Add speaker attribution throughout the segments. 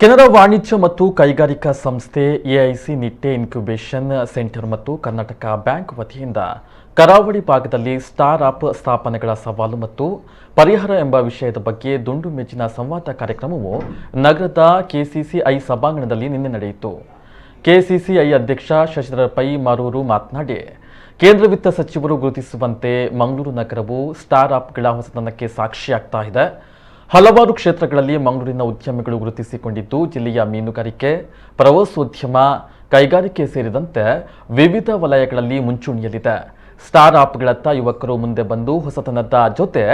Speaker 1: ಕೆನರಾ ವಾಣಿಜ್ಯ ಮತ್ತು ಕೈಗಾರಿಕಾ ಸಂಸ್ಥೆ ಎಐಸಿ ನಿಟ್ಟೆ ಇನ್ಕ್ಯುಬೇಷನ್ ಸೆಂಟರ್ ಮತ್ತು ಕರ್ನಾಟಕ ಬ್ಯಾಂಕ್ ವತಿಯಿಂದ ಕರಾವಳಿ ಭಾಗದಲ್ಲಿ ಸ್ಟಾರ್ ಅಪ್ ಸ್ಥಾಪನೆಗಳ ಸವಾಲು ಮತ್ತು ಪರಿಹಾರ ಎಂಬ ವಿಷಯದ ಬಗ್ಗೆ ದುಂಡು ಮೇಜಿನ ಸಂವಾದ ಕಾರ್ಯಕ್ರಮವು ನಗರದ ಕೆಸಿಸಿಐ ಸಭಾಂಗಣದಲ್ಲಿ ನಿನ್ನೆ ನಡೆಯಿತು. ಕೆಸಿಸಿಐ ಅಧ್ಯಕ್ಷ ಶಶಿಧರ ಪೈ ಮಾರೂರು ಮಾತನಾಡಿ, ಕೇಂದ್ರ ವಿತ್ತ ಸಚಿವರು ಗುರುತಿಸುವಂತೆ ಮಂಗಳೂರು ನಗರವು ಸ್ಟಾರ್ ಅಪ್ಗಳ ಹೊಸತನಕ್ಕೆ ಸಾಕ್ಷಿಯಾಗ್ತಾ ಇದೆ. ಹಲವಾರು ಕ್ಷೇತ್ರಗಳಲ್ಲಿ ಮಂಗಳೂರಿನ ಉದ್ಯಮಿಗಳು ಗುರುತಿಸಿಕೊಂಡಿದ್ದು ಜಿಲ್ಲೆಯ ಮೀನುಗಾರಿಕೆ, ಪ್ರವಾಸೋದ್ಯಮ, ಕೈಗಾರಿಕೆ ಸೇರಿದಂತೆ ವಿವಿಧ ವಲಯಗಳಲ್ಲಿ ಮುಂಚೂಣಿಯಲ್ಲಿದೆ. ಸ್ಟಾರ್ ಅಪ್ಗಳತ್ತ ಯುವಕರು ಮುಂದೆ ಬಂದು ಹೊಸತನದ ಜೊತೆ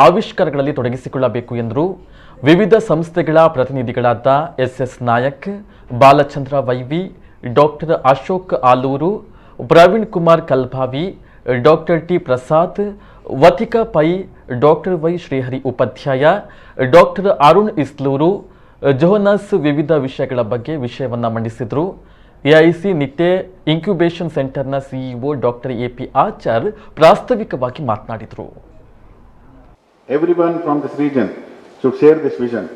Speaker 1: ಆವಿಷ್ಕಾರಗಳಲ್ಲಿ ತೊಡಗಿಸಿಕೊಳ್ಳಬೇಕು ಎಂದರು. ವಿವಿಧ ಸಂಸ್ಥೆಗಳ ಪ್ರತಿನಿಧಿಗಳಾದ SS Nayak, Balachandra YV, doctor Ashok Aluru, Praveen Kumar Kalbhavi, doctor T Prasad, Vatika Pai, doctor Y Srihari Upadhyaya, doctor Arun Isloor, Jonas ವಿವಿಧ ವಿಷಯಗಳ ಬಗ್ಗೆ ವಿಷಯವನ್ನು ಮಂಡಿಸಿದರು. ಎಐಸಿ ನಿಟ್ಟೆ ಇನ್ಕ್ಯುಬೇಷನ್ ಸೆಂಟರ್ನ ಸಿಇಒ ಡಾಕ್ಟರ್ ಎಪಿ ಆಚಾರ್ ಪ್ರಾಸ್ತಾವಿಕವಾಗಿ ಮಾತನಾಡಿದರು.
Speaker 2: Everyone from this region should share this vision.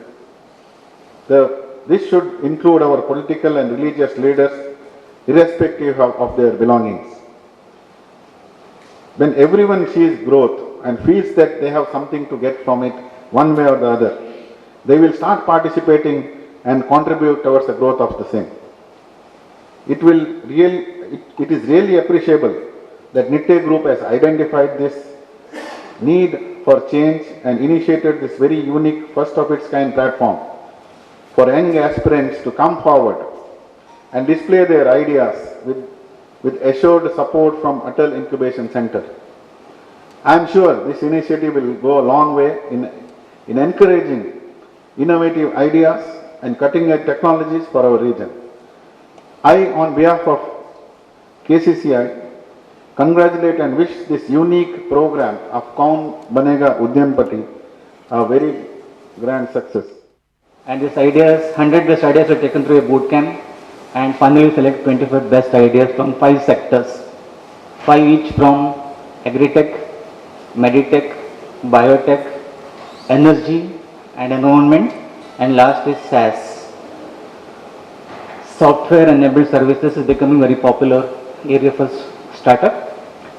Speaker 2: This should include our political and religious leaders irrespective of their belongings. When everyone sees growth and feels that they have something to get from it one way or the other, they will start participating and contribute towards the growth of the same. It is really appreciable that Nitte Group has identified this need for change and initiated this very unique, first of its kind platform for young aspirants to come forward and display their ideas with assured support from Atal Incubation Center. I am sure this initiative will go a long way in encouraging innovative ideas and cutting-edge technologies for our region. I, on behalf of KCCI, congratulate and wish this unique program of Kaun Banega Udyampati a very grand success.
Speaker 3: And these ideas, 100 best ideas were taken through a boot camp and finally select 25 best ideas from 5 sectors, 5 each from agri-tech, meditech, biotech, energy and environment, and last is SaaS. Software enabled services is becoming very popular area for startup,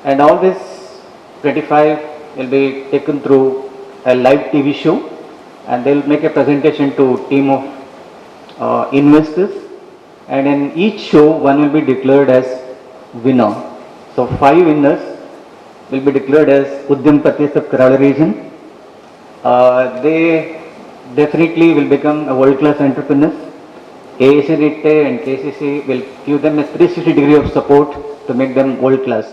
Speaker 3: and all this 25 will be taken through a live TV show, and they will make a presentation to team of investors, and in each show one will be declared as winner. So 5 winners will be declared as Udyampatis of Kerala region. They definitely will become a world-class entrepreneurs. AIC Nitte and KCC will give them a 360 degree of support to make them world-class.